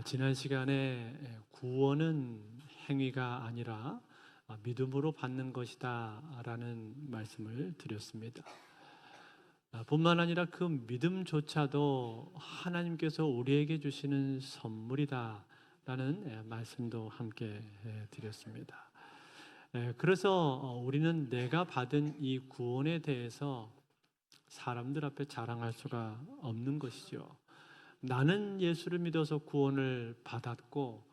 지난 시간에 구원은 행위가 아니라 믿음으로 받는 것이다 라는 말씀을 드렸습니다. 뿐만 아니라 그 믿음조차도 하나님께서 우리에게 주시는 선물이다 라는 말씀도 함께 드렸습니다. 그래서 우리는 내가 받은 이 구원에 대해서 사람들 앞에 자랑할 수가 없는 것이죠. 나는 예수를 믿어서 구원을 받았고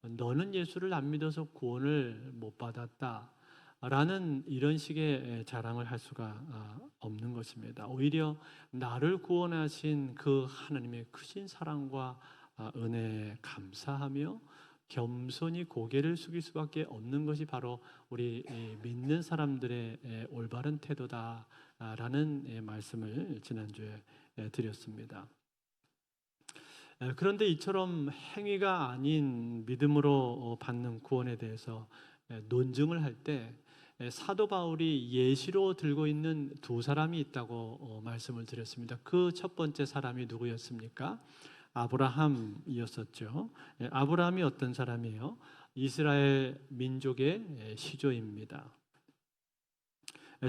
너는 예수를 안 믿어서 구원을 못 받았다 라는 이런 식의 자랑을 할 수가 없는 것입니다. 오히려 나를 구원하신 그 하나님의 크신 사랑과 은혜에 감사하며 겸손히 고개를 숙일 수밖에 없는 것이 바로 우리 믿는 사람들의 올바른 태도다라는 말씀을 지난주에 드렸습니다. 그런데 이처럼 행위가 아닌 믿음으로 받는 구원에 대해서 논증을 할 때 사도 바울이 예시로 들고 있는 두 사람이 있다고 말씀을 드렸습니다. 그 첫 번째 사람이 누구였습니까? 아브라함이었었죠. 아브라함이 어떤 사람이에요? 이스라엘 민족의 시조입니다.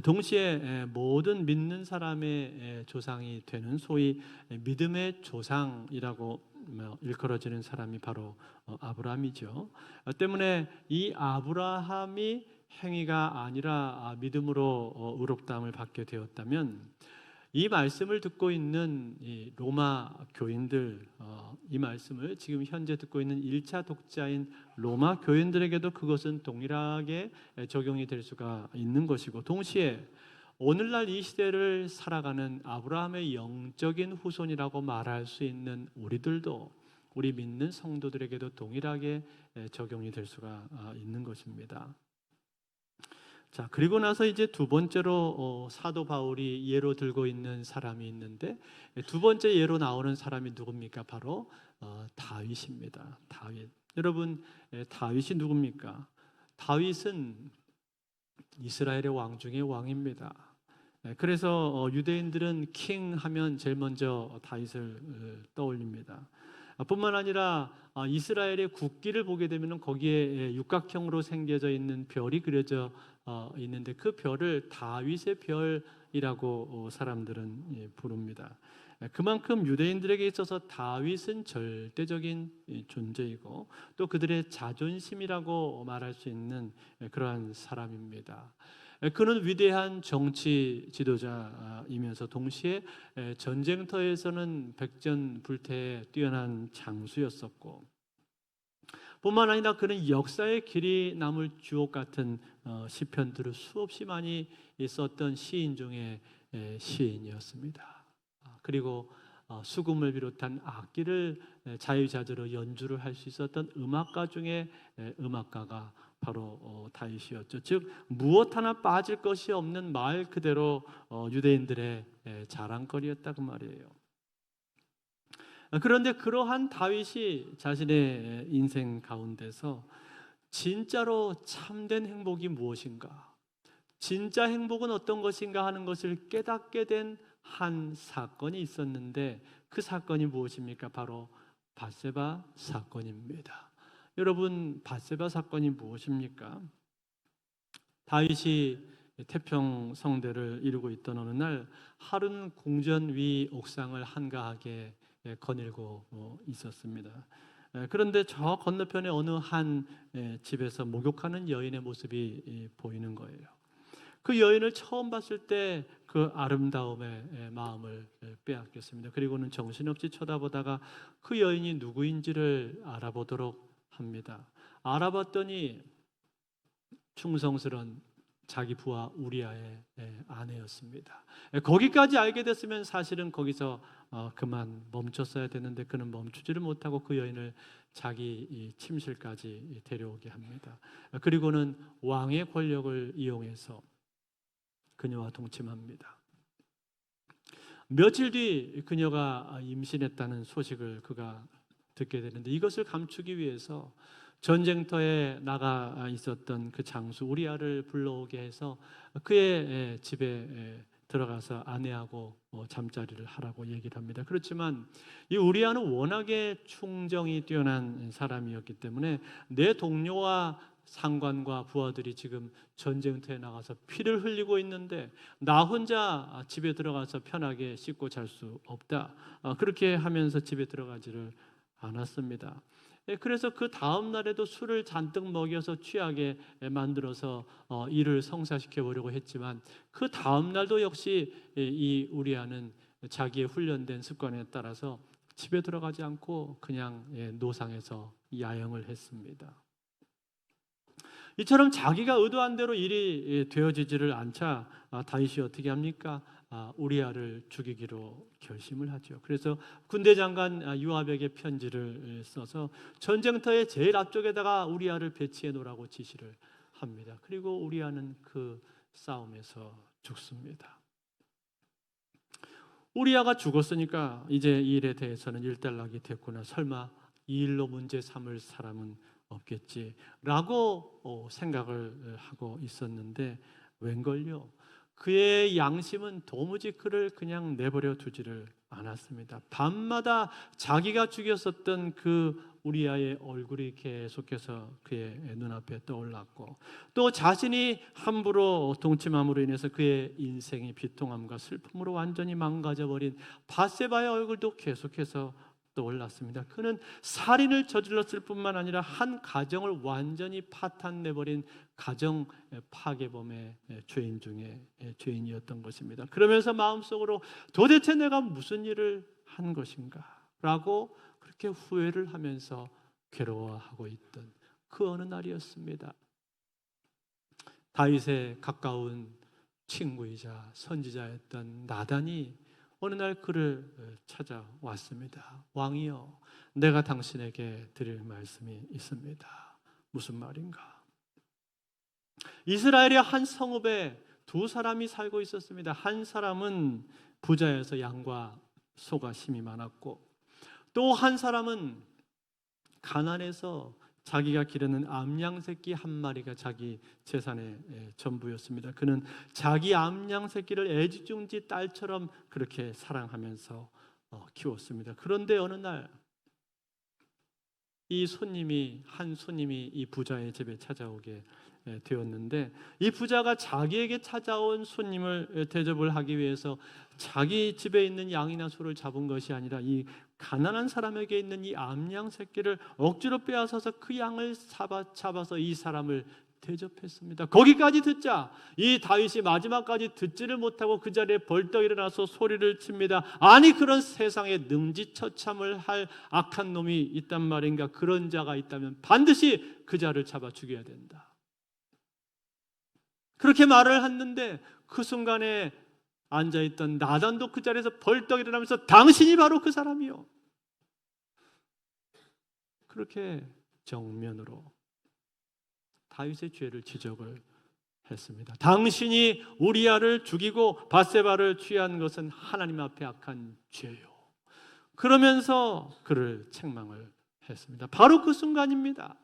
동시에 모든 믿는 사람의 조상이 되는 소위 믿음의 조상이라고 일컬어지는 사람이 바로 아브라함이죠. 때문에 이 아브라함이 행위가 아니라 믿음으로 의롭다함을 받게 되었다면 이 말씀을 듣고 있는 이 로마 교인들, 이 말씀을 지금 현재 듣고 있는 1차 독자인 로마 교인들에게도 그것은 동일하게 적용이 될 수가 있는 것이고, 동시에 오늘날 이 시대를 살아가는 아브라함의 영적인 후손이라고 말할 수 있는 우리들도, 우리 믿는 성도들에게도 동일하게 적용이 될 수가 있는 것입니다. 자, 그리고 나서 이제 두 번째로 사도 바울이 예로 들고 있는 사람이 있는데, 두 번째 예로 나오는 사람이 누굽니까? 바로 다윗입니다. 다윗. 여러분, 다윗이 누굽니까? 다윗은 이스라엘의 왕 중의 왕입니다. 그래서 유대인들은 킹 하면 제일 먼저 다윗을 떠올립니다. 뿐만 아니라 이스라엘의 국기를 보게 되면 거기에 육각형으로 생겨져 있는 별이 그려져 있는데 그 별을 다윗의 별이라고 사람들은 부릅니다. 그만큼 유대인들에게 있어서 다윗은 절대적인 존재이고 또 그들의 자존심이라고 말할 수 있는 그러한 사람입니다. 그는 위대한 정치 지도자이면서 동시에 전쟁터에서는 백전불태에 뛰어난 장수였었고, 뿐만 아니라 그는 역사의 길이 남을 주옥 같은 시편들을 수없이 많이 썼던 시인 중에 시인이었습니다. 그리고 수금을 비롯한 악기를 자유자재로 연주를 할 수 있었던 음악가 중에 음악가가 바로 다윗이었죠. 즉 무엇 하나 빠질 것이 없는 말 그대로 유대인들의 자랑거리였다 그 말이에요. 그런데 그러한 다윗이 자신의 인생 가운데서 진짜로 참된 행복이 무엇인가, 진짜 행복은 어떤 것인가 하는 것을 깨닫게 된 한 사건이 있었는데 그 사건이 무엇입니까? 바로 밧세바 사건입니다. 여러분, 밧세바 사건이 무엇입니까? 다윗이 태평성대를 이루고 있던 어느 날 하룬 궁전 위 옥상을 한가하게 거닐고 있었습니다. 그런데 저 건너편에 어느 한 집에서 목욕하는 여인의 모습이 보이는 거예요. 그 여인을 처음 봤을 때 그 아름다움에 마음을 빼앗겼습니다. 그리고는 정신없이 쳐다보다가 그 여인이 누구인지를 알아보도록 합니다. 알아봤더니 충성스러운 자기 부하 우리아의 아내였습니다. 거기까지 알게 됐으면 사실은 거기서 그만 멈췄어야 되는데 그는 멈추지를 못하고 그 여인을 자기 침실까지 데려오게 합니다. 그리고는 왕의 권력을 이용해서 그녀와 동침합니다. 며칠 뒤 그녀가 임신했다는 소식을 그가 듣게 되는데 이것을 감추기 위해서 전쟁터에 나가 있었던 그 장수 우리아를 불러오게 해서 그의 집에 들어가서 아내하고 잠자리를 하라고 얘기를 합니다. 그렇지만 이 우리아는 워낙에 충정이 뛰어난 사람이었기 때문에 내 동료와 상관과 부하들이 지금 전쟁터에 나가서 피를 흘리고 있는데 나 혼자 집에 들어가서 편하게 씻고 잘 수 없다. 그렇게 하면서 집에 들어가지를 않았습니다. 그래서 그 다음 날에도 술을 잔뜩 먹여서 취하게 만들어서 일을 성사시켜 보려고 했지만 그 다음 날도 역시 이 우리아는 자기의 훈련된 습관에 따라서 집에 들어가지 않고 그냥 노상에서 야영을 했습니다. 이처럼 자기가 의도한 대로 일이 되어지지를 않자 다윗이 어떻게 합니까? 우리아를 죽이기로 결심을 하죠. 그래서 군대 장관 요압에게 편지를 써서 전쟁터의 제일 앞쪽에다가 우리아를 배치해 놓으라고 지시를 합니다. 그리고 우리아는 그 싸움에서 죽습니다. 우리아가 죽었으니까 이제 이 일에 대해서는 일단락이 됐구나. 설마 이 일로 문제 삼을 사람은 없겠지라고 생각을 하고 있었는데 웬걸요? 그의 양심은 도무지 그를 그냥 내버려 두지를 않았습니다. 밤마다 자기가 죽였었던 그 우리아의 얼굴이 계속해서 그의 눈앞에 떠올랐고 또 자신이 함부로 동침함으로 인해서 그의 인생이 비통함과 슬픔으로 완전히 망가져버린 밧세바의 얼굴도 계속해서 떠올랐습니다. 그는 살인을 저질렀을 뿐만 아니라 한 가정을 완전히 파탄내버린 가정 파괴범의 죄인 중에 죄인이었던 것입니다. 그러면서 마음속으로 도대체 내가 무슨 일을 한 것인가 라고 그렇게 후회를 하면서 괴로워하고 있던 그 어느 날이었습니다. 다윗의 가까운 친구이자 선지자였던 나단이 어느 날 그를 찾아왔습니다. 왕이여, 내가 당신에게 드릴 말씀이 있습니다. 무슨 말인가? 이스라엘의 한 성읍에 두 사람이 살고 있었습니다. 한 사람은 부자여서 양과 소가 심이 많았고 또 한 사람은 가난해서 자기가 기르는 암양 새끼 한 마리가 자기 재산의 전부였습니다. 그는 자기 암양 새끼를 애지중지 딸처럼 그렇게 사랑하면서 키웠습니다. 그런데 어느 날 한 손님이 이 부자의 집에 찾아오게 되었는데 이 부자가 자기에게 찾아온 손님을 대접을 하기 위해서 자기 집에 있는 양이나 소를 잡은 것이 아니라 이 가난한 사람에게 있는 이 암양 새끼를 억지로 빼앗아서 그 양을 잡아서 이 사람을 대접했습니다. 거기까지 듣자 이 다윗이 마지막까지 듣지를 못하고 그 자리에 벌떡 일어나서 소리를 칩니다. 아니 그런 세상에 능지처참을 할 악한 놈이 있단 말인가? 그런 자가 있다면 반드시 그 자를 잡아 죽여야 된다. 그렇게 말을 했는데 그 순간에 앉아있던 나단도 그 자리에서 벌떡 일어나면서 당신이 바로 그 사람이요. 그렇게 정면으로 다윗의 죄를 지적을 했습니다. 당신이 우리아를 죽이고 밧세바를 취한 것은 하나님 앞에 악한 죄요. 그러면서 그를 책망을 했습니다. 바로 그 순간입니다.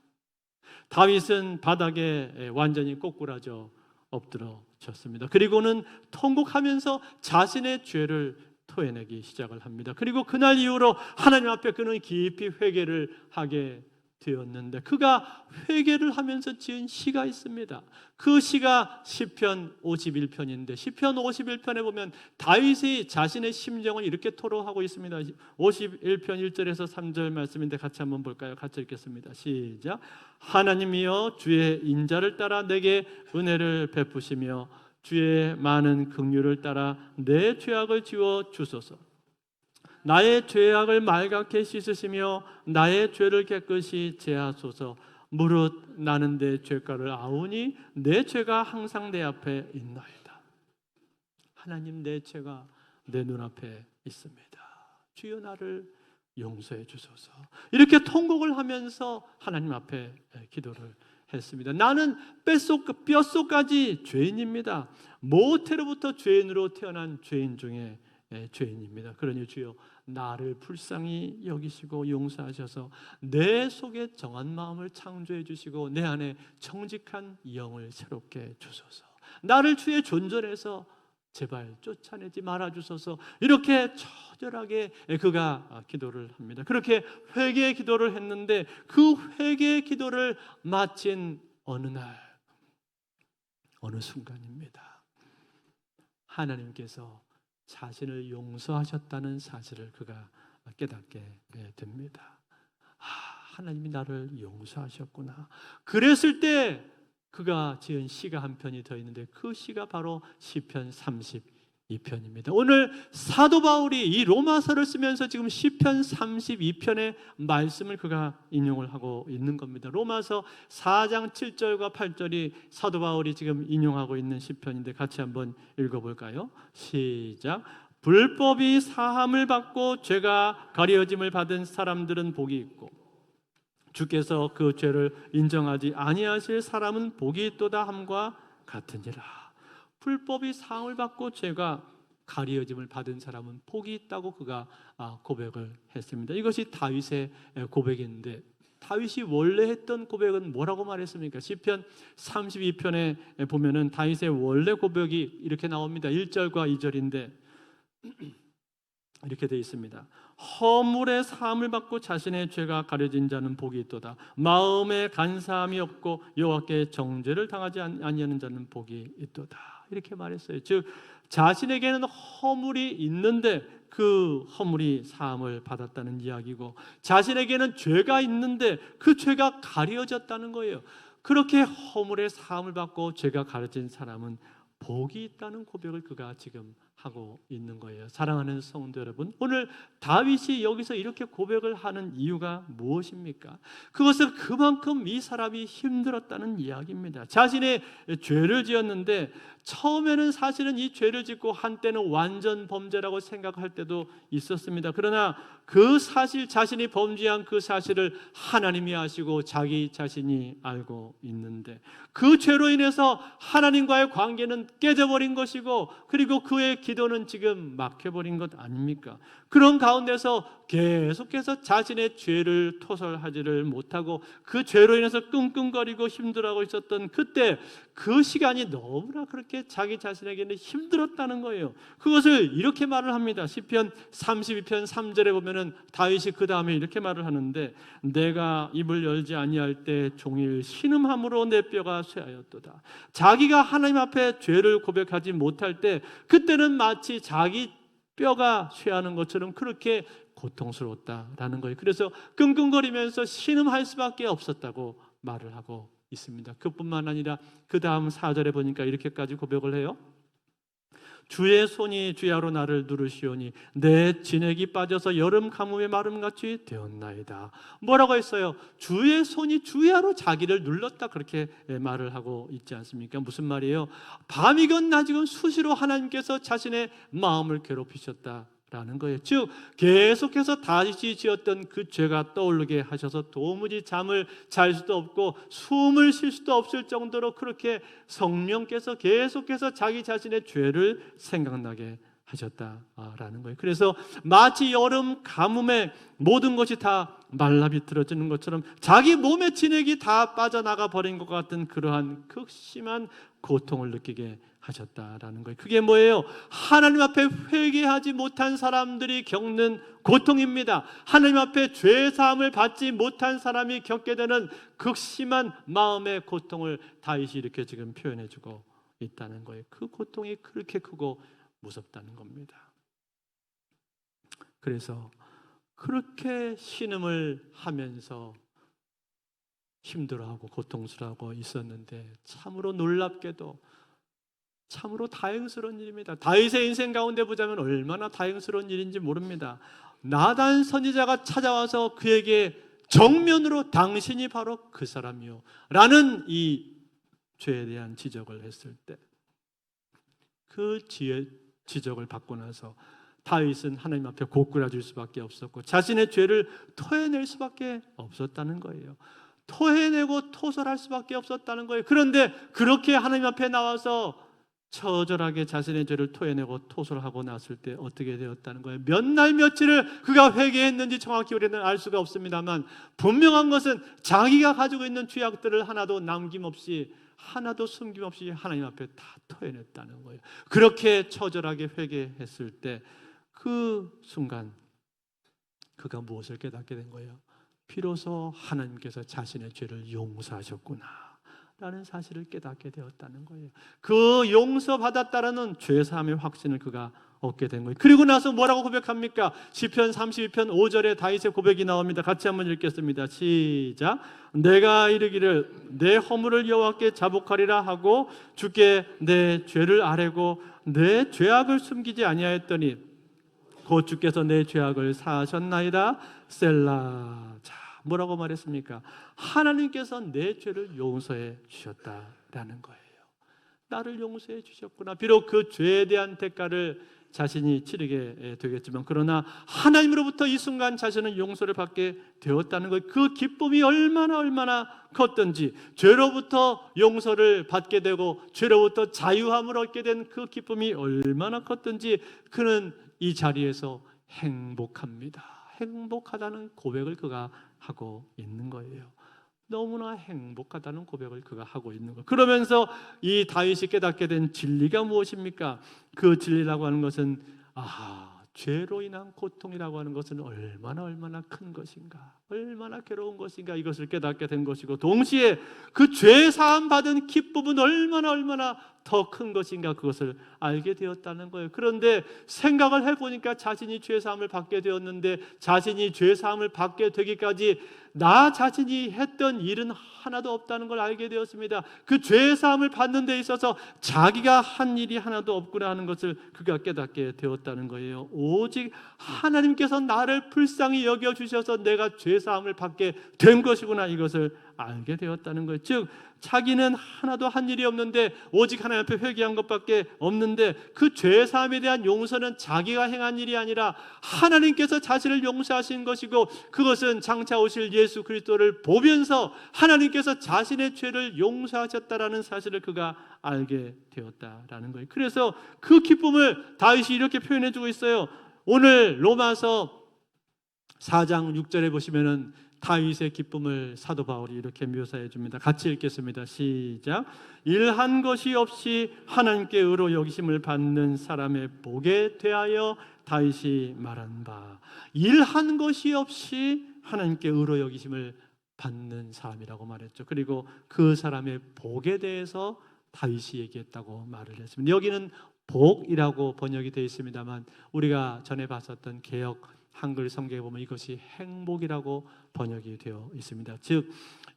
다윗은 바닥에 완전히 꼬꾸라져 엎드러졌습니다. 그리고는 통곡하면서 자신의 죄를 토해내기 시작을 합니다. 그리고 그날 이후로 하나님 앞에 그는 깊이 회개를 하게 되었는데 그가 회개를 하면서 지은 시가 있습니다. 그 시가 시편 51편인데 시편 51편에 보면 다윗이 자신의 심정을 이렇게 토로하고 있습니다. 51편 1절에서 3절 말씀인데 같이 한번 볼까요? 같이 읽겠습니다. 시작. 하나님이여 주의 인자를 따라 내게 은혜를 베푸시며 주의 많은 긍휼을 따라 내 죄악을 지워 주소서. 나의 죄악을 말갛게 씻으시며 나의 죄를 깨끗이 제하소서. 무릇 나는 내 죄가를 아우니 내 죄가 항상 내 앞에 있나이다. 하나님, 내 죄가 내 눈앞에 있습니다. 주여 나를 용서해 주소서. 이렇게 통곡을 하면서 하나님 앞에 기도를 했습니다. 나는 뼛속까지 죄인입니다. 모태로부터 죄인으로 태어난 죄인 중에 죄인입니다. 그러니 주여 나를 불쌍히 여기시고 용서하셔서 내 속에 정한 마음을 창조해 주시고 내 안에 정직한 영을 새롭게 주소서. 나를 주의 존전에서 제발 쫓아내지 말아주소서. 이렇게 처절하게 그가 기도를 합니다. 그렇게 회개의 기도를 했는데 그 회개의 기도를 마친 어느 날, 어느 순간입니다. 하나님께서 자신을 용서하셨다는 사실을 그가 깨닫게 됩니다. 하나님이 나를 용서하셨구나. 그랬을 때 그가 지은 시가 한 편이 더 있는데 그 시가 바로 시편 32편입니다. 오늘 사도 바울이 이 로마서를 쓰면서 지금 시편 32편의 말씀을 그가 인용을 하고 있는 겁니다. 로마서 4장 7절과 8절이 사도 바울이 지금 인용하고 있는 시편인데 같이 한번 읽어볼까요? 시작. 불법이 사함을 받고 죄가 가려짐을 받은 사람들은 복이 있고 주께서 그 죄를 인정하지 아니하실 사람은 복이 있도다 함과 같으니라. 불법이 사함을 받고 죄가 가려짐을 받은 사람은 복이 있다고 그가 고백을 했습니다. 이것이 다윗의 고백인데 다윗이 원래 했던 고백은 뭐라고 말했습니까? 시편 32편에 보면은 다윗의 원래 고백이 이렇게 나옵니다. 1절과 2절인데 이렇게 되어 있습니다. 허물의 사함을 받고 자신의 죄가 가려진 자는 복이 있도다. 마음에 간사함이 없고 여호와께 정죄를 당하지 아니하는 자는 복이 있도다. 이렇게 말했어요. 즉 자신에게는 허물이 있는데 그 허물이 사함을 받았다는 이야기고 자신에게는 죄가 있는데 그 죄가 가려졌다는 거예요. 그렇게 허물의 사함을 받고 죄가 가려진 사람은 복이 있다는 고백을 그가 지금 하고 있는 거예요. 사랑하는 성도 여러분, 오늘 다윗이 여기서 이렇게 고백을 하는 이유가 무엇입니까? 그것은 그만큼 이 사람이 힘들었다는 이야기입니다. 자신의 죄를 지었는데 처음에는 사실은 이 죄를 짓고 한때는 완전 범죄라고 생각할 때도 있었습니다. 그러나 그 사실, 자신이 범죄한 그 사실을 하나님이 아시고 자기 자신이 알고 있는데 그 죄로 인해서 하나님과의 관계는 깨져버린 것이고 그리고 그의 기도는 지금 막혀버린 것 아닙니까? 그런 가운데서 계속해서 자신의 죄를 토설하지를 못하고 그 죄로 인해서 끙끙거리고 힘들어하고 있었던 그때 그 시간이 너무나 그렇게 자기 자신에게는 힘들었다는 거예요. 그것을 이렇게 말을 합니다. 시편 32편 3절에 보면은 다윗이 그 다음에 이렇게 말을 하는데 내가 입을 열지 아니할 때 종일 신음함으로 내 뼈가 쇠하였도다. 자기가 하나님 앞에 죄를 고백하지 못할 때 그때는 마치 자기 뼈가 쇠하는 것처럼 그렇게 고통스러웠다라는 거예요. 그래서 끙끙거리면서 신음할 수밖에 없었다고 말을 하고 있습니다. 그뿐만 아니라 그 다음 4절에 보니까 이렇게까지 고백을 해요. 주의 손이 주야로 나를 누르시오니 내 진액이 빠져서 여름 가뭄의 마름같이 되었나이다. 뭐라고 했어요? 주의 손이 주야로 자기를 눌렀다 그렇게 말을 하고 있지 않습니까? 무슨 말이에요? 밤이건 낮이건 수시로 하나님께서 자신의 마음을 괴롭히셨다 라는 거예요. 즉 계속해서 다윗이 지었던 그 죄가 떠오르게 하셔서 도무지 잠을 잘 수도 없고 숨을 쉴 수도 없을 정도로 그렇게 성령께서 계속해서 자기 자신의 죄를 생각나게 하셨다라는 거예요. 그래서 마치 여름 가뭄에 모든 것이 다 말라 비틀어지는 것처럼 자기 몸의 진액이 다 빠져나가 버린 것 같은 그러한 극심한 고통을 느끼게 하셨다라는 거예요. 그게 뭐예요? 하나님 앞에 회개하지 못한 사람들이 겪는 고통입니다. 하나님 앞에 죄 사함을 받지 못한 사람이 겪게 되는 극심한 마음의 고통을 다윗이 이렇게 지금 표현해주고 있다는 거예요. 그 고통이 그렇게 크고 무섭다는 겁니다. 그래서 그렇게 신음을 하면서 힘들어하고 고통스러워하고 있었는데 참으로 놀랍게도 참으로 다행스러운 일입니다. 다윗의 인생 가운데 보자면 얼마나 다행스러운 일인지 모릅니다. 나단 선지자가 찾아와서 그에게 정면으로 당신이 바로 그 사람이요 라는 이 죄에 대한 지적을 했을 때 그 지적을 받고 나서 다윗은 하나님 앞에 고꾸라질 수밖에 없었고 자신의 죄를 토해낼 수밖에 없었다는 거예요. 토해내고 토설할 수밖에 없었다는 거예요. 그런데 그렇게 하나님 앞에 나와서 처절하게 자신의 죄를 토해내고 토설하고 났을 때 어떻게 되었다는 거예요? 몇 날 며칠을 그가 회개했는지 정확히 우리는 알 수가 없습니다만 분명한 것은 자기가 가지고 있는 죄악들을 하나도 남김없이 하나도 숨김없이 하나님 앞에 다 토해냈다는 거예요. 그렇게 처절하게 회개했을 때 그 순간 그가 무엇을 깨닫게 된 거예요? 비로소 하나님께서 자신의 죄를 용서하셨구나 라는 사실을 깨닫게 되었다는 거예요. 그 용서받았다라는 죄사함의 확신을 그가 얻게 된 거예요. 그리고 나서 뭐라고 고백합니까? 시편 32편 5절에 다윗의 고백이 나옵니다. 같이 한번 읽겠습니다. 시작. 내가 이르기를 내 허물을 여호와께 자복하리라 하고 주께 내 죄를 아뢰고 내 죄악을 숨기지 아니하였더니 곧 주께서 내 죄악을 사하셨나이다. 셀라. 자, 뭐라고 말했습니까? 하나님께서 내 죄를 용서해 주셨다라는 거예요. 나를 용서해 주셨구나. 비록 그 죄에 대한 대가를 자신이 치르게 되겠지만 그러나 하나님으로부터 이 순간 자신은 용서를 받게 되었다는 것, 그 기쁨이 얼마나 컸던지, 죄로부터 용서를 받게 되고 죄로부터 자유함을 얻게 된 그 기쁨이 얼마나 컸던지 그는 이 자리에서 행복합니다. 행복하다는 고백을 그가 하고 있는 거예요. 너무나 행복하다는 고백을 그가 하고 있는 거예요. 그러면서 이 다윗이 깨닫게 된 진리가 무엇입니까? 그 진리라고 하는 것은 죄로 인한 고통이라고 하는 것은 얼마나 큰 것인가, 얼마나 괴로운 것인가, 이것을 깨닫게 된 것이고, 동시에 그 죄 사함 받은 기쁨은 얼마나 더 큰 것인가, 그것을 알게 되었다는 거예요. 그런데 생각을 해보니까 자신이 죄 사함을 받게 되었는데, 자신이 죄 사함을 받게 되기까지 나 자신이 했던 일은 하나도 없다는 걸 알게 되었습니다. 그 죄 사함을 받는 데 있어서 자기가 한 일이 하나도 없구나 하는 것을 그가 깨닫게 되었다는 거예요. 오직 하나님께서 나를 불쌍히 여겨주셔서 내가 죄 사함을 받게 된 것이구나, 이것을 알게 되었다는 거예요. 즉 자기는 하나도 한 일이 없는데, 오직 하나님 앞에 회개한 것밖에 없는데, 그 죄 사함에 대한 용서는 자기가 행한 일이 아니라 하나님께서 자신을 용서하신 것이고, 그것은 장차 오실 예수 그리스도를 보면서 하나님께서 자신의 죄를 용서하셨다라는 사실을 그가 알게 되었다라는 거예요. 그래서 그 기쁨을 다윗이 이렇게 표현해 주고 있어요. 오늘 로마서 4장 6절에 보시면은 다윗의 기쁨을 사도 바울이 이렇게 묘사해 줍니다. 같이 읽겠습니다. 시작. 일한 것이 없이 하나님께 의로 여기심을 받는 사람의 복에 대하여 다윗이 말한 바, 일한 것이 없이 하나님께 의로 여기심을 받는 사람이라고 말했죠. 그리고 그 사람의 복에 대해서 다윗이 얘기했다고 말을 했습니다. 여기는 복이라고 번역이 되어 있습니다만 우리가 전에 봤었던 개역 한글 성경에 보면 이것이 행복이라고 번역이 되어 있습니다. 즉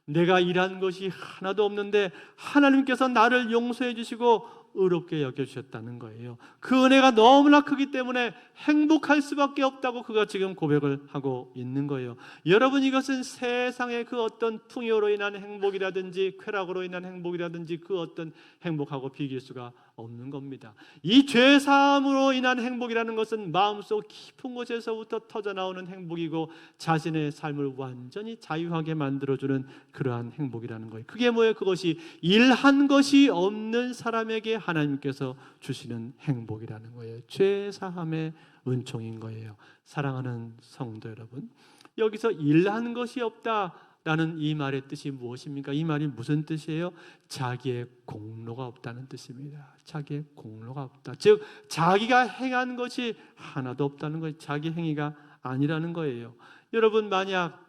내가 일한 것이 하나도 없는데 하나님께서 나를 용서해 주시고 의롭게 여겨주셨다는 거예요. 그 은혜가 너무나 크기 때문에 행복할 수밖에 없다고 그가 지금 고백을 하고 있는 거예요. 여러분, 이것은 세상의 그 어떤 풍요로 인한 행복이라든지 쾌락으로 인한 행복이라든지 그 어떤 행복하고 비교할 수가 없는 겁니다. 이 죄사함으로 인한 행복이라는 것은 마음속 깊은 곳에서부터 터져나오는 행복이고 자신의 삶을 완전히 자유하게 만들어주는 그러한 행복이라는 거예요. 그게 뭐예요? 그것이 일한 것이 없는 사람에게 하나님께서 주시는 행복이라는 거예요. 죄사함의 은총인 거예요. 사랑하는 성도 여러분, 여기서 일한 것이 없다라는 이 말의 뜻이 무엇입니까? 이 말이 무슨 뜻이에요? 자기의 공로가 없다는 뜻입니다. 자기의 공로가 없다. 즉 자기가 행한 것이 하나도 없다는 거예요. 자기 행위가 아니라는 거예요. 여러분, 만약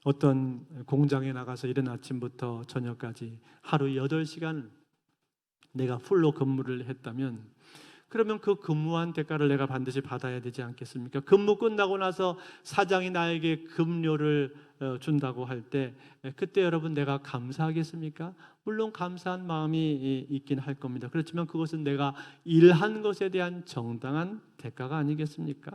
어떤 공장에 나가서 이른 아침부터 저녁까지 하루 8시간 내가 풀로 근무를 했다면, 그러면 그 근무한 대가를 내가 반드시 받아야 되지 않겠습니까? 근무 끝나고 나서 사장이 나에게 급료를 준다고 할 때 그때 여러분 내가 감사하겠습니까? 물론 감사한 마음이 있긴 할 겁니다. 그렇지만 그것은 내가 일한 것에 대한 정당한 대가가 아니겠습니까?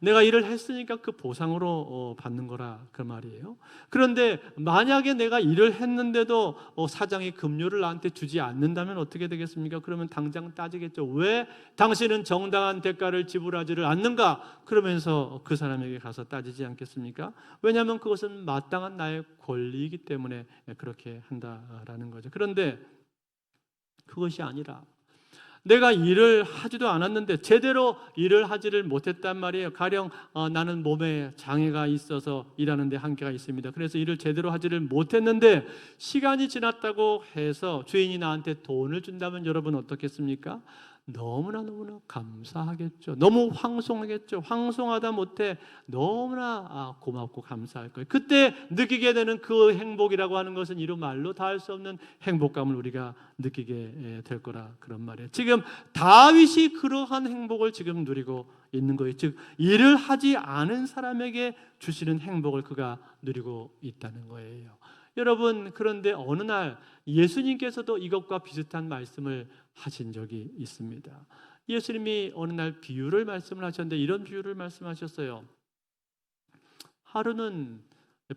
내가 일을 했으니까 그 보상으로 받는 거라 그 말이에요. 그런데 만약에 내가 일을 했는데도 사장이 급료를 나한테 주지 않는다면 어떻게 되겠습니까? 그러면 당장 따지겠죠. 왜 당신은 정당한 대가를 지불하지를 않는가? 그러면서 그 사람에게 가서 따지지 않겠습니까? 왜냐하면 그것은 마땅한 나의 권리이기 때문에 그렇게 한다라는 거죠. 그런데 그것이 아니라 내가 일을 하지도 않았는데 제대로 일을 하지를 못했단 말이에요. 가령 나는 몸에 장애가 있어서 일하는 데 한계가 있습니다. 그래서 일을 제대로 하지를 못했는데 시간이 지났다고 해서 주인이 나한테 돈을 준다면 여러분 어떻겠습니까? 너무나 감사하겠죠. 너무 황송하겠죠. 황송하다 못해 너무나 고맙고 감사할 거예요. 그때 느끼게 되는 그 행복이라고 하는 것은 이루 말로 다 할 수 없는 행복감을 우리가 느끼게 될 거라 그런 말이에요. 지금 다윗이 그러한 행복을 지금 누리고 있는 거예요. 즉 일을 하지 않은 사람에게 주시는 행복을 그가 누리고 있다는 거예요. 여러분, 그런데 어느 날 예수님께서도 이것과 비슷한 말씀을 하신 적이 있습니다. 예수님이 어느 날 비유를 말씀을 하셨는데 이런 비유를 말씀하셨어요. 하루는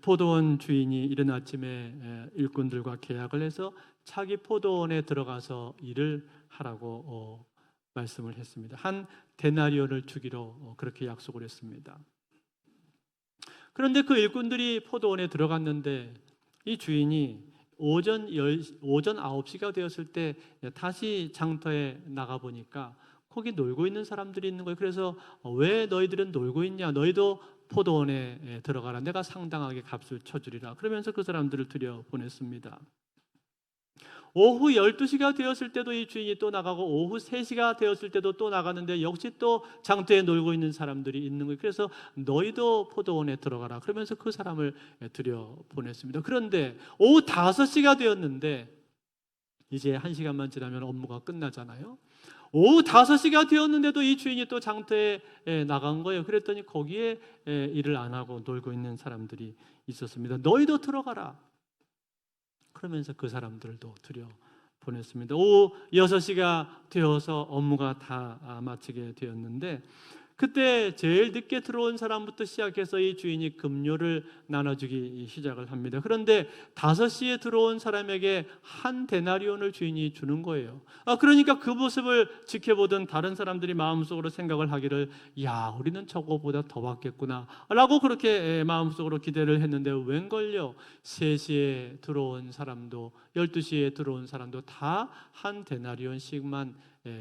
포도원 주인이 이른 아침에 일꾼들과 계약을 해서 자기 포도원에 들어가서 일을 하라고 말씀을 했습니다. 한 데나리온을 주기로 그렇게 약속을 했습니다. 그런데 그 일꾼들이 포도원에 들어갔는데 이 주인이 오전 9시가 되었을 때 다시 장터에 나가보니까 거기 놀고 있는 사람들이 있는 거예요. 그래서 왜 너희들은 놀고 있냐? 너희도 포도원에 들어가라. 내가 상당하게 값을 쳐주리라. 그러면서 그 사람들을 들여보냈습니다. 오후 12시가 되었을 때도 이 주인이 또 나가고 오후 3시가 되었을 때도 또 나가는데 역시 또 장터에 놀고 있는 사람들이 있는 거예요. 그래서 너희도 포도원에 들어가라. 그러면서 그 사람을 들여보냈습니다. 그런데 오후 5시가 되었는데 이제 1시간만 지나면 업무가 끝나잖아요. 오후 5시가 되었는데도 이 주인이 또 장터에 나간 거예요. 그랬더니 거기에 일을 안 하고 놀고 있는 사람들이 있었습니다. 너희도 들어가라. 그러면서 그 사람들도 들여보냈습니다. 오후 6시가 되어서 업무가 다 마치게 되었는데 그때 제일 늦게 들어온 사람부터 시작해서 이 주인이 급료를 나눠주기 시작을 합니다. 그런데 5시에 들어온 사람에게 한 데나리온을 주인이 주는 거예요. 그러니까 그 모습을 지켜보던 다른 사람들이 마음속으로 생각을 하기를 야, 우리는 저거보다 더 받겠구나 라고 그렇게 마음속으로 기대를 했는데 웬걸요, 3시에 들어온 사람도 12시에 들어온 사람도 다 한 데나리온씩만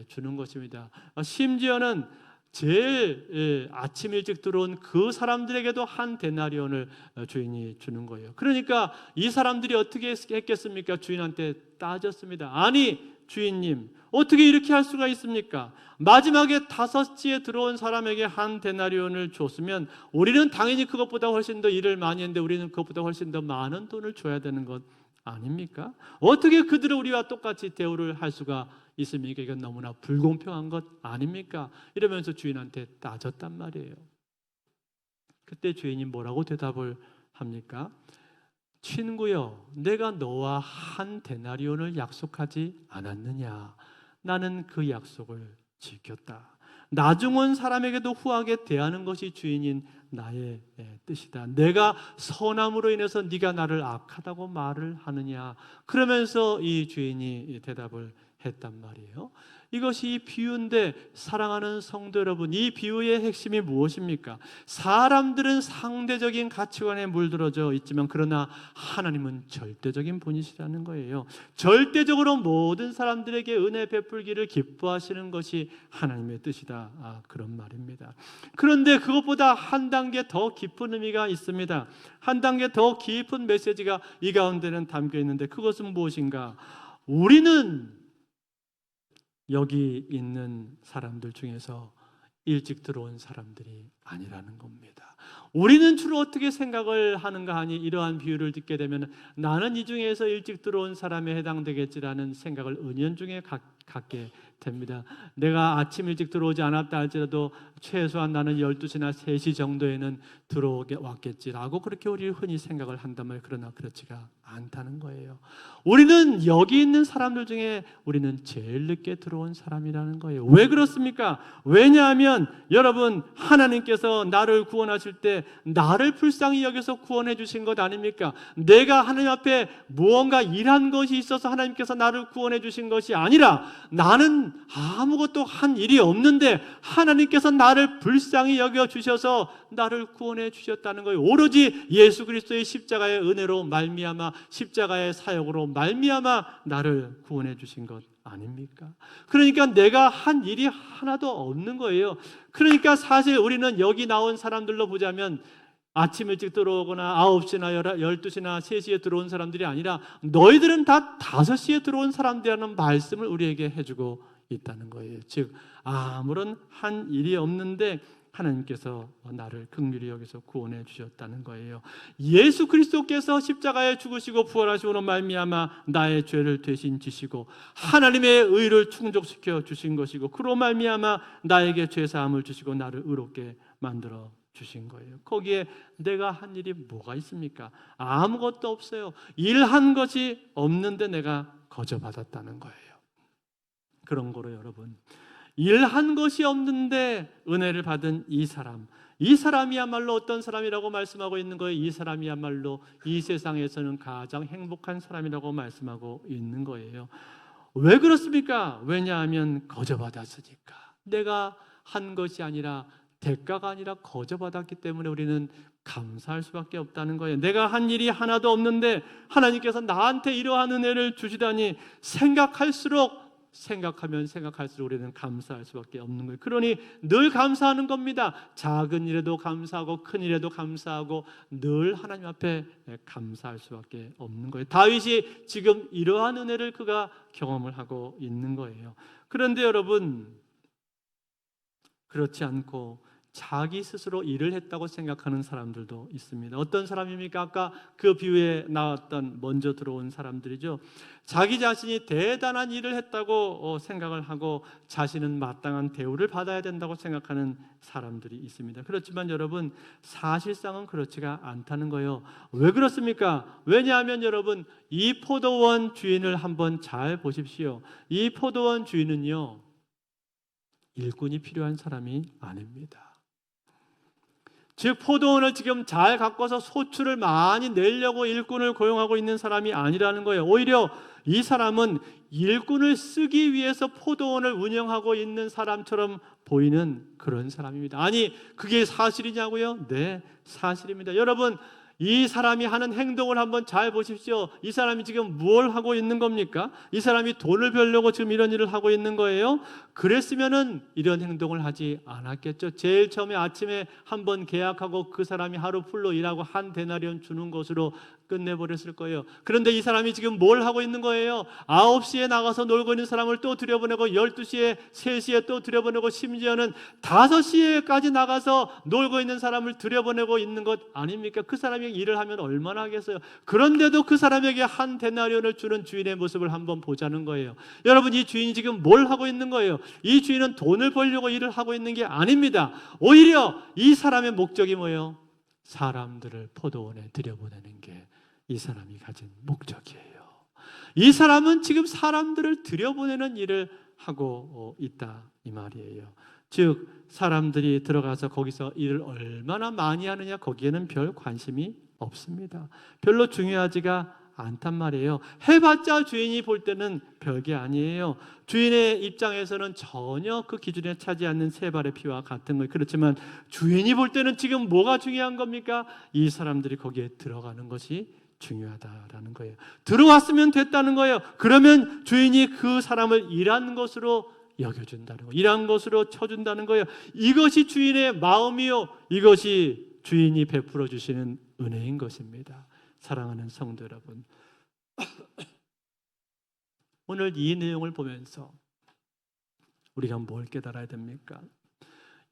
주는 것입니다. 심지어는 제일 아침 일찍 들어온 그 사람들에게도 한 데나리온을 주인이 주는 거예요. 그러니까 이 사람들이 어떻게 했겠습니까? 주인한테 따졌습니다. 아니 주인님, 어떻게 이렇게 할 수가 있습니까? 마지막에 5시에 들어온 사람에게 한 데나리온을 줬으면 우리는 당연히 그것보다 훨씬 더 일을 많이 했는데 우리는 그것보다 훨씬 더 많은 돈을 줘야 되는 것 아닙니까? 어떻게 그들을 우리와 똑같이 대우를 할 수가 있습니까? 이건 너무나 불공평한 것 아닙니까? 이러면서 주인한테 따졌단 말이에요. 그때 주인이 뭐라고 대답을 합니까? 친구여, 내가 너와 한 데나리온을 약속하지 않았느냐? 나는 그 약속을 지켰다. 나중 온 사람에게도 후하게 대하는 것이 주인인 나의 뜻이다. 내가 선함으로 인해서 네가 나를 악하다고 말을 하느냐? 그러면서 이 주인이 대답을 했단 말이에요. 이것이 비유인데 사랑하는 성도 여러분, 이 비유의 핵심이 무엇입니까? 사람들은 상대적인 가치관에 물들어져 있지만 그러나 하나님은 절대적인 분이시라는 거예요. 절대적으로 모든 사람들에게 은혜 베풀기를 기뻐하시는 것이 하나님의 뜻이다. 그런 말입니다. 그런데 그것보다 한 단계 더 깊은 의미가 있습니다. 한 단계 더 깊은 메시지가 이 가운데는 담겨 있는데 그것은 무엇인가? 우리는 여기 있는 사람들 중에서 일찍 들어온 사람들이 아니라는 겁니다. 우리는 주로 어떻게 생각을 하는가 하니 이러한 비유를 듣게 되면 나는 이 중에서 일찍 들어온 사람에 해당되겠지라는 생각을 은연중에 갖게 됩니다. 내가 아침 일찍 들어오지 않았다 할지라도 최소한 나는 12시나 3시 정도에는 들어오게 왔겠지라고 그렇게 우리 흔히 생각을 한다면 그러나 그렇지가 않다는 거예요. 우리는 여기 있는 사람들 중에 우리는 제일 늦게 들어온 사람이라는 거예요. 왜 그렇습니까? 왜냐하면 여러분, 하나님께서 나를 구원하실 때 나를 불쌍히 여겨서 구원해 주신 것 아닙니까? 내가 하나님 앞에 무언가 일한 것이 있어서 하나님께서 나를 구원해 주신 것이 아니라 나는 아무것도 한 일이 없는데 하나님께서 나를 불쌍히 여겨 주셔서 나를 구원해 주셨다는 거예요. 오로지 예수 그리스도의 십자가의 은혜로 말미암아 십자가의 사역으로 말미암아 나를 구원해 주신 것 아닙니까? 그러니까 내가 한 일이 하나도 없는 거예요. 그러니까 사실 우리는 여기 나온 사람들로 보자면 아침 일찍 들어오거나 9시나 12시나 3시에 들어온 사람들이 아니라 너희들은 다 5시에 들어온 사람들이라는 말씀을 우리에게 해주고 있다는 거예요. 즉 아무런 한 일이 없는데 하나님께서 나를 긍휼히 여기서 구원해 주셨다는 거예요. 예수 그리스도께서 십자가에 죽으시고 부활하시고로 말미암아 나의 죄를 대신 지시고 하나님의 의를 충족시켜 주신 것이고 그로 말미암아 나에게 죄 사함을 주시고 나를 의롭게 만들어 주신 거예요. 거기에 내가 한 일이 뭐가 있습니까? 아무것도 없어요. 일한 것이 없는데 내가 거저 받았다는 거예요. 그런 거로 여러분, 일한 것이 없는데 은혜를 받은 이 사람이야말로 어떤 사람이라고 말씀하고 있는 거예요? 이 사람이야말로 이 세상에서는 가장 행복한 사람이라고 말씀하고 있는 거예요. 왜 그렇습니까? 왜냐하면 거저 받았으니까. 내가 한 것이 아니라 대가가 아니라 거저 받았기 때문에 우리는 감사할 수밖에 없다는 거예요. 내가 한 일이 하나도 없는데 하나님께서 나한테 이러한 은혜를 주시다니 생각하면 생각할수록 우리는 감사할 수밖에 없는 거예요. 그러니 늘 감사하는 겁니다. 작은 일에도 감사하고 큰 일에도 감사하고 늘 하나님 앞에 감사할 수밖에 없는 거예요. 다윗이 지금 이러한 은혜를 그가 경험을 하고 있는 거예요. 그런데 여러분, 그렇지 않고 자기 스스로 일을 했다고 생각하는 사람들도 있습니다. 어떤 사람입니까? 아까 그 비유에 나왔던 먼저 들어온 사람들이죠. 자기 자신이 대단한 일을 했다고 생각을 하고 자신은 마땅한 대우를 받아야 된다고 생각하는 사람들이 있습니다. 그렇지만 여러분, 사실상은 그렇지가 않다는 거예요. 왜 그렇습니까? 왜냐하면 여러분, 이 포도원 주인을 한번 잘 보십시오. 이 포도원 주인은요, 일꾼이 필요한 사람이 아닙니다. 즉 포도원을 지금 잘 가꿔서 소출을 많이 내려고 일꾼을 고용하고 있는 사람이 아니라는 거예요. 오히려 이 사람은 일꾼을 쓰기 위해서 포도원을 운영하고 있는 사람처럼 보이는 그런 사람입니다. 아니, 그게 사실이냐고요? 네, 사실입니다. 여러분, 이 사람이 하는 행동을 한번 잘 보십시오. 이 사람이 지금 뭘 하고 있는 겁니까? 이 사람이 돈을 벌려고 지금 이런 일을 하고 있는 거예요? 그랬으면은 이런 행동을 하지 않았겠죠. 제일 처음에 아침에 한번 계약하고 그 사람이 하루 풀로 일하고 한 데나리온 주는 것으로 끝내버렸을 거예요. 그런데 이 사람이 지금 뭘 하고 있는 거예요? 9시에 나가서 놀고 있는 사람을 또 들여보내고 12시에 3시에 또 들여보내고 심지어는 5시에까지 나가서 놀고 있는 사람을 들여보내고 있는 것 아닙니까? 그 사람이 일을 하면 얼마나 하겠어요? 그런데도 그 사람에게 한 데나리온을 주는 주인의 모습을 한번 보자는 거예요. 여러분, 이 주인이 지금 뭘 하고 있는 거예요? 이 주인은 돈을 벌려고 일을 하고 있는 게 아닙니다. 오히려 이 사람의 목적이 뭐예요? 사람들을 포도원에 들여보내는 게 이 사람이 가진 목적이에요. 이 사람은 지금 사람들을 들여보내는 일을 하고 있다 이 말이에요. 즉 사람들이 들어가서 거기서 일을 얼마나 많이 하느냐 거기에는 별 관심이 없습니다. 별로 중요하지가 않단 말이에요. 해봤자 주인이 볼 때는 별게 아니에요. 주인의 입장에서는 전혀 그 기준에 차지 않는 세 발의 피와 같은 거예요. 그렇지만 주인이 볼 때는 지금 뭐가 중요한 겁니까? 이 사람들이 거기에 들어가는 것이 중요하다라는 거예요. 들어왔으면 됐다는 거예요. 그러면 주인이 그 사람을 일한 것으로 여겨준다는 거예요. 일한 것으로 쳐준다는 거예요. 이것이 주인의 마음이요, 이것이 주인이 베풀어 주시는 은혜인 것입니다. 사랑하는 성도 여러분, 오늘 이 내용을 보면서 우리가 뭘 깨달아야 됩니까?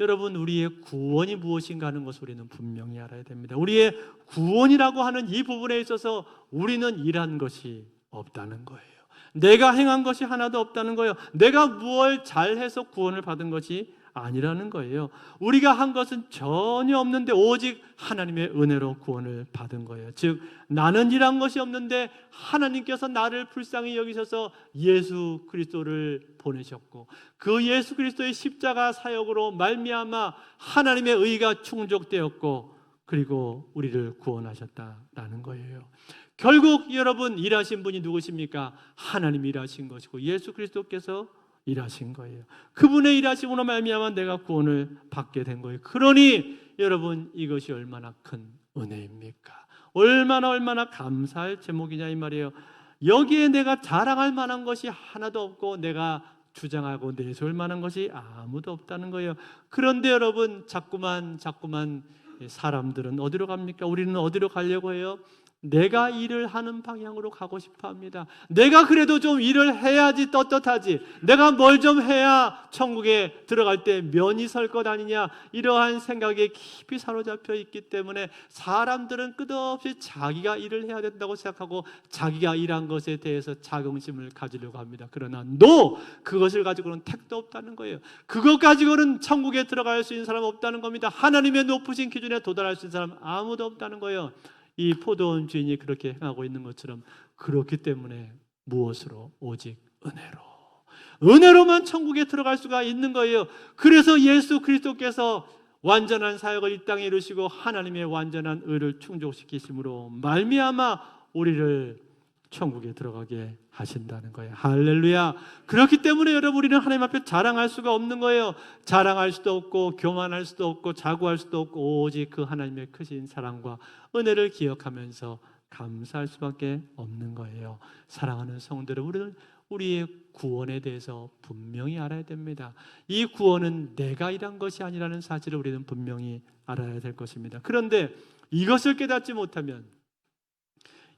여러분, 우리의 구원이 무엇인가 하는 것을 우리는 분명히 알아야 됩니다. 우리의 구원이라고 하는 이 부분에 있어서 우리는 일한 것이 없다는 거예요. 내가 행한 것이 하나도 없다는 거예요. 내가 무엇을 잘해서 구원을 받은 것이 아니라는 거예요. 우리가 한 것은 전혀 없는데 오직 하나님의 은혜로 구원을 받은 거예요. 즉 나는 일한 것이 없는데 하나님께서 나를 불쌍히 여기셔서 예수 그리스도를 보내셨고 그 예수 그리스도의 십자가 사역으로 말미암아 하나님의 의가 충족되었고 그리고 우리를 구원하셨다라는 거예요. 결국 여러분 일하신 분이 누구십니까? 하나님이 일하신 것이고 예수 그리스도께서 일하신 거예요. 그분의 일하심으로 말미암아 내가 구원을 받게 된 거예요. 그러니 여러분 이것이 얼마나 큰 은혜입니까? 얼마나 감사할 제목이냐 이 말이에요. 여기에 내가 자랑할 만한 것이 하나도 없고 내가 주장하고 내세울 만한 것이 아무도 없다는 거예요. 그런데 여러분, 자꾸만 사람들은 어디로 갑니까? 우리는 어디로 가려고 해요? 내가 일을 하는 방향으로 가고 싶어 합니다. 내가 그래도 좀 일을 해야지 떳떳하지, 내가 뭘 좀 해야 천국에 들어갈 때 면이 설 것 아니냐, 이러한 생각에 깊이 사로잡혀 있기 때문에 사람들은 끝없이 자기가 일을 해야 된다고 생각하고 자기가 일한 것에 대해서 자긍심을 가지려고 합니다. 그러나 그것을 가지고는 택도 없다는 거예요. 그것 가지고는 천국에 들어갈 수 있는 사람 없다는 겁니다. 하나님의 높으신 기준에 도달할 수 있는 사람 아무도 없다는 거예요. 이 포도원 주인이 그렇게 행하고 있는 것처럼, 그렇기 때문에 무엇으로? 오직 은혜로만 천국에 들어갈 수가 있는 거예요. 그래서 예수 그리스도께서 완전한 사역을 이 땅에 이루시고 하나님의 완전한 의를 충족시키심으로 말미암아 우리를 천국에 들어가게 하신다는 거예요. 할렐루야. 그렇기 때문에 여러분, 우리는 하나님 앞에 자랑할 수가 없는 거예요. 자랑할 수도 없고 교만할 수도 없고 자구할 수도 없고, 오직 그 하나님의 크신 사랑과 은혜를 기억하면서 감사할 수밖에 없는 거예요. 사랑하는 성도 여러분, 우리는 우리의 구원에 대해서 분명히 알아야 됩니다. 이 구원은 내가 일한 것이 아니라는 사실을 우리는 분명히 알아야 될 것입니다. 그런데 이것을 깨닫지 못하면,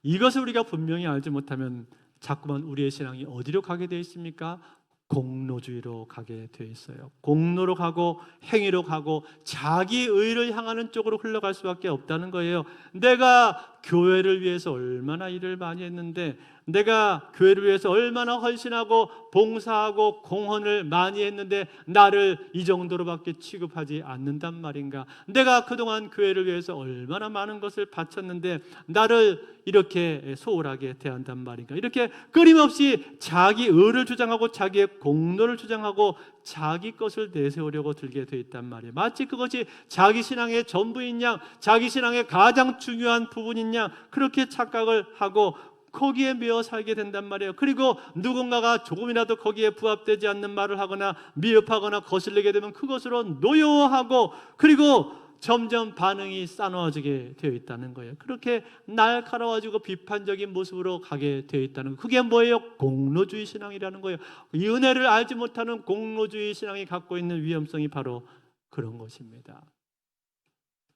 이것을 우리가 분명히 알지 못하면 자꾸만 우리의 신앙이 어디로 가게 되어 있습니까? 공로주의로 가게 되어 있어요. 공로로 가고 행위로 가고 자기 의를 향하는 쪽으로 흘러갈 수밖에 없다는 거예요. 내가 교회를 위해서 얼마나 일을 많이 했는데, 내가 교회를 위해서 얼마나 헌신하고 봉사하고 공헌을 많이 했는데 나를 이 정도로밖에 취급하지 않는단 말인가? 내가 그동안 교회를 위해서 얼마나 많은 것을 바쳤는데 나를 이렇게 소홀하게 대한단 말인가? 이렇게 끊임없이 자기 의를 주장하고 자기의 공로를 주장하고 자기 것을 내세우려고 들게 돼 있단 말이에요. 마치 그것이 자기 신앙의 전부인 양, 자기 신앙의 가장 중요한 부분인 양, 그렇게 착각을 하고 거기에 매어 살게 된단 말이에요. 그리고 누군가가 조금이라도 거기에 부합되지 않는 말을 하거나 미흡하거나 거슬리게 되면 그것으로 노여워하고, 그리고 점점 반응이 싸늘해지게 되어 있다는 거예요. 그렇게 날카로워지고 비판적인 모습으로 가게 되어 있다는 거예요. 그게 뭐예요? 공로주의 신앙이라는 거예요. 이 은혜를 알지 못하는 공로주의 신앙이 갖고 있는 위험성이 바로 그런 것입니다.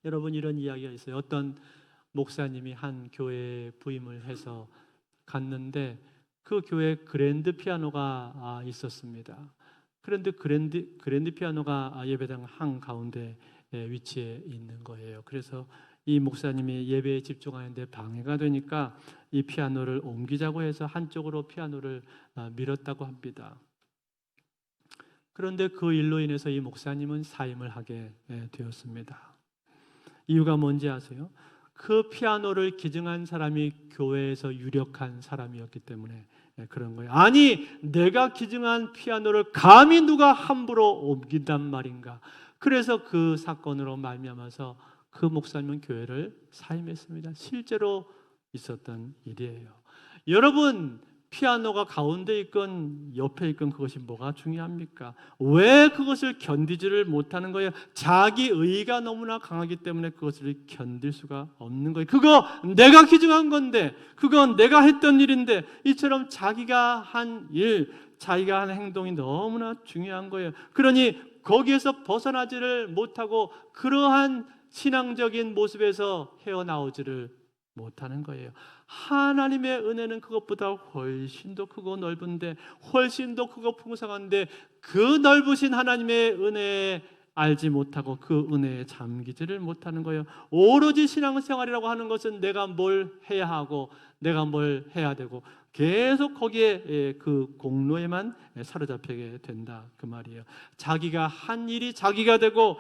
여러분, 이런 이야기가 있어요. 어떤 목사님이 한 교회에 부임을 해서 갔는데 그 교회에 그랜드 피아노가 있었습니다. 그런데 그랜드 피아노가 예배당 한가운데 위치해 있는 거예요. 그래서 이 목사님이 예배에 집중하는데 방해가 되니까 이 피아노를 옮기자고 해서 한쪽으로 피아노를 밀었다고 합니다. 그런데 그 일로 인해서 이 목사님은 사임을 하게 되었습니다. 이유가 뭔지 아세요? 그 피아노를 기증한 사람이 교회에서 유력한 사람이었기 때문에 그런 거예요. 아니, 내가 기증한 피아노를 감히 누가 함부로 옮긴단 말인가? 그래서 그 사건으로 말미암아서 그 목사님은 교회를 사임했습니다. 실제로 있었던 일이에요. 여러분, 피아노가 가운데 있건 옆에 있건 그것이 뭐가 중요합니까? 왜 그것을 견디지를 못하는 거예요? 자기 의가 너무나 강하기 때문에 그것을 견딜 수가 없는 거예요. 그거 내가 기증한 건데, 그건 내가 했던 일인데, 이처럼 자기가 한 일, 자기가 한 행동이 너무나 중요한 거예요. 그러니 거기에서 벗어나지를 못하고 그러한 신앙적인 모습에서 헤어나오지를 못하는 거예요. 하나님의 은혜는 그것보다 훨씬 더 크고 넓은데, 훨씬 더 크고 풍성한데, 그 넓으신 하나님의 은혜에 알지 못하고 그 은혜에 잠기지를 못하는 거예요. 오로지 신앙생활이라고 하는 것은 내가 뭘 해야 하고 내가 뭘 해야 되고 계속 거기에 그 공로에만 사로잡히게 된다, 그 말이에요. 자기가 한 일이 자기가 되고,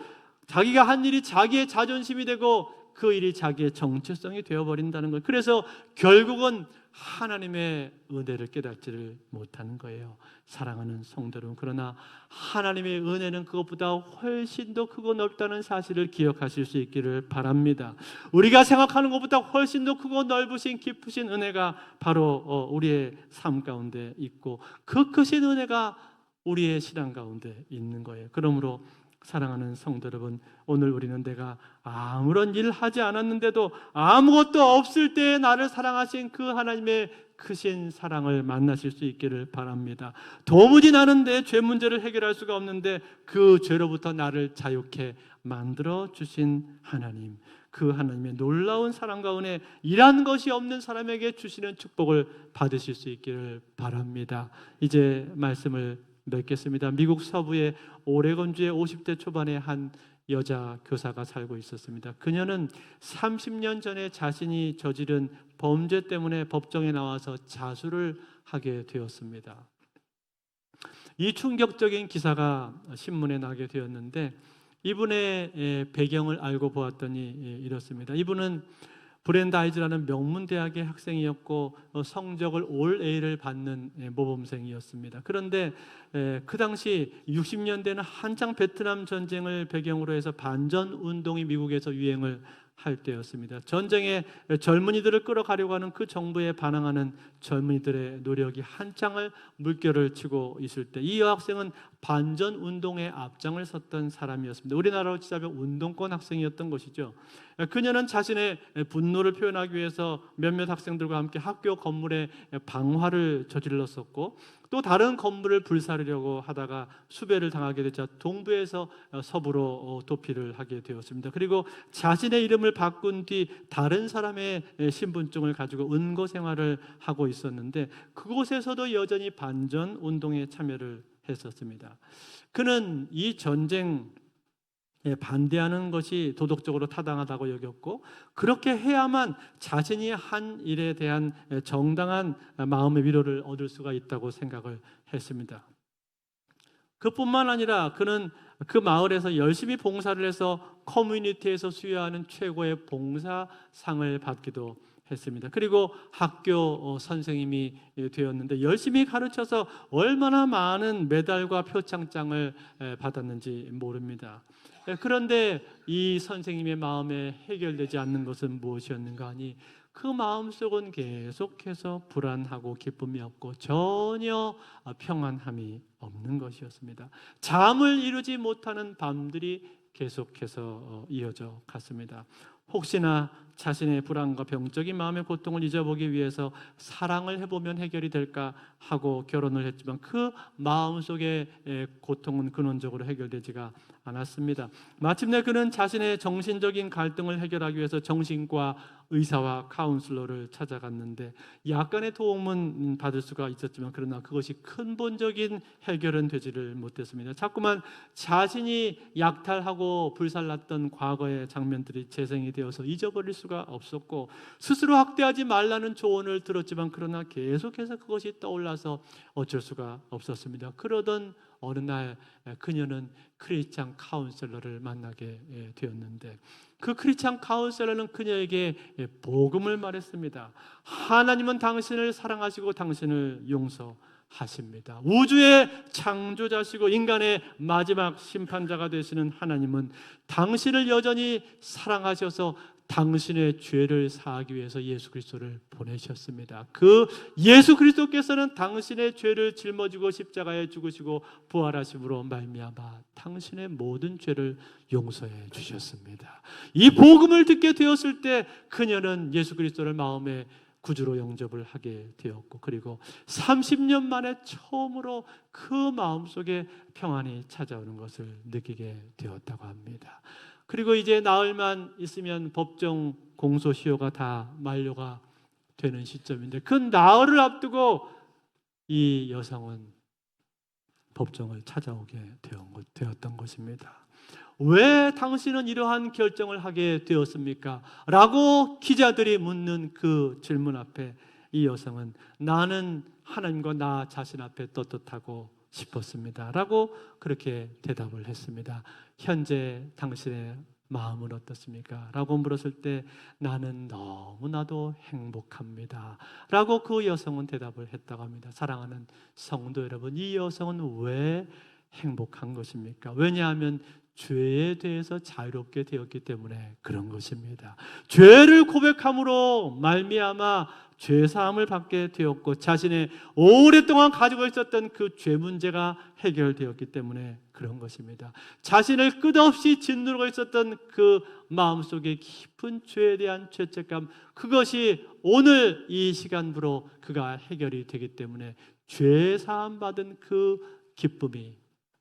자기가 한 일이 자기의 자존심이 되고, 그 일이 자기의 정체성이 되어버린다는 거예요. 그래서 결국은 하나님의 은혜를 깨닫지를 못하는 거예요. 사랑하는 성도 여러분, 그러나 하나님의 은혜는 그것보다 훨씬 더 크고 넓다는 사실을 기억하실 수 있기를 바랍니다. 우리가 생각하는 것보다 훨씬 더 크고 넓으신 깊으신 은혜가 바로 우리의 삶 가운데 있고, 그 크신 은혜가 우리의 신앙 가운데 있는 거예요. 그러므로 사랑하는 성도 여러분, 오늘 우리는 내가 아무런 일을 하지 않았는데도 아무것도 없을 때에 나를 사랑하신 그 하나님의 크신 사랑을 만나실 수 있기를 바랍니다. 도무지 나는 내 죄 문제를 해결할 수가 없는데 그 죄로부터 나를 자유케 만들어 주신 하나님, 그 하나님의 놀라운 사랑과 은혜, 일한 것이 없는 사람에게 주시는 축복을 받으실 수 있기를 바랍니다. 이제 말씀을 맺겠습니다. 미국 서부의 오레곤주의 50대 초반의 한 여자 교사가 살고 있었습니다. 그녀는 30년 전에 자신이 저지른 범죄 때문에 법정에 나와서 자수를 하게 되었습니다. 이 충격적인 기사가 신문에 나게 되었는데 이분의 배경을 알고 보았더니 이렇습니다. 이분은 브랜다이즈라는 명문 대학의 학생이었고 성적을 올 A를 받는 모범생이었습니다. 그런데 그 당시 60년대는 한창 베트남 전쟁을 배경으로 해서 반전 운동이 미국에서 유행을 할 때였습니다. 전쟁에 젊은이들을 끌어가려고 하는 그 정부에 반항하는 젊은이들의 노력이 한창을 물결을 치고 있을 때 이 여학생은 반전 운동의 앞장을 섰던 사람이었습니다. 우리나라로 치자면 운동권 학생이었던 것이죠. 그녀는 자신의 분노를 표현하기 위해서 몇몇 학생들과 함께 학교 건물에 방화를 저질렀었고 또 다른 건물을 불사르려고 하다가 수배를 당하게 되자 동부에서 서부로 도피를 하게 되었습니다. 그리고 자신의 이름을 바꾼 뒤 다른 사람의 신분증을 가지고 은거 생활을 하고 있었는데 그곳에서도 여전히 반전 운동에 참여를 했었습니다. 그는 이 전쟁 반대하는 것이 도덕적으로 타당하다고 여겼고 그렇게 해야만 자신이 한 일에 대한 정당한 마음의 위로를 얻을 수가 있다고 생각을 했습니다. 그뿐만 아니라 그는 그 마을에서 열심히 봉사를 해서 커뮤니티에서 수여하는 최고의 봉사상을 받기도 했습니다. 그리고 학교 선생님이 되었는데 열심히 가르쳐서 얼마나 많은 메달과 표창장을 받았는지 모릅니다. 그런데 이 선생님의 마음에 해결되지 않는 것은 무엇이었는가 하니 그 마음속은 계속해서 불안하고 기쁨이 없고 전혀 평안함이 없는 것이었습니다. 잠을 이루지 못하는 밤들이 계속해서 이어져 갔습니다. 혹시나 자신의 불안과 병적인 마음의 고통을 잊어보기 위해서 사랑을 해보면 해결이 될까 하고 결혼을 했지만 그 마음속의 고통은 근원적으로 해결되지가 않았습니다. 마침내 그는 자신의 정신적인 갈등을 해결하기 위해서 정신과 의사와 카운슬러를 찾아갔는데 약간의 도움은 받을 수가 있었지만 그러나 그것이 근본적인 해결은 되지를 못했습니다. 자꾸만 자신이 약탈하고 불살랐던 과거의 장면들이 재생이 되어서 잊어버릴 수가 없었고 스스로 학대하지 말라는 조언을 들었지만 그러나 계속해서 그것이 떠올라서 어쩔 수가 없었습니다. 그러던 어느 날 그녀는 크리스찬 카운셀러를 만나게 되었는데 그 크리스찬 카운셀러는 그녀에게 복음을 말했습니다. 하나님은 당신을 사랑하시고 당신을 용서하십니다. 우주의 창조자시고 인간의 마지막 심판자가 되시는 하나님은 당신을 여전히 사랑하셔서 당신의 죄를 사하기 위해서 예수 그리스도를 보내셨습니다. 그 예수 그리스도께서는 당신의 죄를 짊어지고 십자가에 죽으시고 부활하심으로 말미암아 당신의 모든 죄를 용서해 주셨습니다. 이 복음을 듣게 되었을 때 그녀는 예수 그리스도를 마음에 구주로 영접을 하게 되었고 그리고 30년 만에 처음으로 그 마음속에 평안이 찾아오는 것을 느끼게 되었다고 합니다. 그리고 이제 나흘만 있으면 법정 공소시효가 다 만료가 되는 시점인데 그 나흘을 앞두고 이 여성은 법정을 찾아오게 되었던 것입니다. 왜 당신은 이러한 결정을 하게 되었습니까? 라고 기자들이 묻는 그 질문 앞에 이 여성은 나는 하나님과 나 자신 앞에 떳떳하고 싶었습니다 라고 그렇게 대답을 했습니다. 현재 당신의 마음은 어떻습니까? 라고 물었을 때 나는 너무나도 행복합니다 라고 그 여성은 대답을 했다고 합니다. 사랑하는 성도 여러분, 이 여성은 왜 행복한 것입니까? 왜냐하면 죄에 대해서 자유롭게 되었기 때문에 그런 것입니다. 죄를 고백함으로 말미암아 죄 사함을 받게 되었고 자신의 오랫동안 가지고 있었던 그 죄 문제가 해결되었기 때문에 그런 것입니다. 자신을 끝없이 짓누르고 있었던 그 마음속에 깊은 죄에 대한 죄책감, 그것이 오늘 이 시간부로 그가 해결이 되기 때문에 죄 사함 받은 그 기쁨이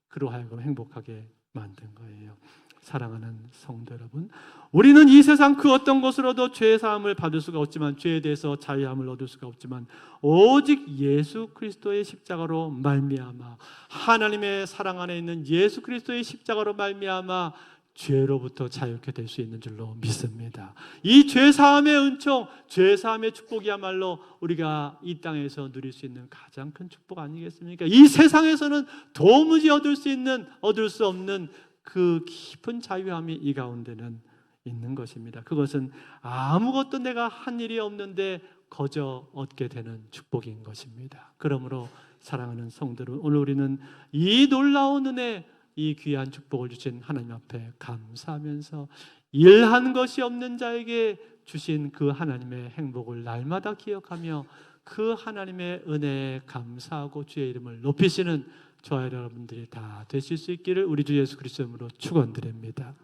그로 하여금 행복하게 만든 거예요. 사랑하는 성도 여러분, 우리는 이 세상 그 어떤 것으로도 죄 사함을 받을 수가 없지만, 죄에 대해서 자유함을 얻을 수가 없지만, 오직 예수 그리스도의 십자가로 말미암아, 하나님의 사랑 안에 있는 예수 그리스도의 십자가로 말미암아 죄로부터 자유케 될 수 있는 줄로 믿습니다. 이 죄 사함의 은총, 죄 사함의 축복이야말로 우리가 이 땅에서 누릴 수 있는 가장 큰 축복 아니겠습니까? 이 세상에서는 도무지 얻을 수 없는 그 깊은 자유함이 이 가운데는 있는 것입니다. 그것은 아무것도 내가 한 일이 없는데 거저 얻게 되는 축복인 것입니다. 그러므로 사랑하는 성도들, 오늘 우리는 이 놀라운 은혜, 이 귀한 축복을 주신 하나님 앞에 감사하면서 일한 것이 없는 자에게 주신 그 하나님의 행복을 날마다 기억하며 그 하나님의 은혜에 감사하고 주의 이름을 높이시는 저와 여러분들이 다 되실 수 있기를 우리 주 예수 그리스도 이름으로 축원드립니다.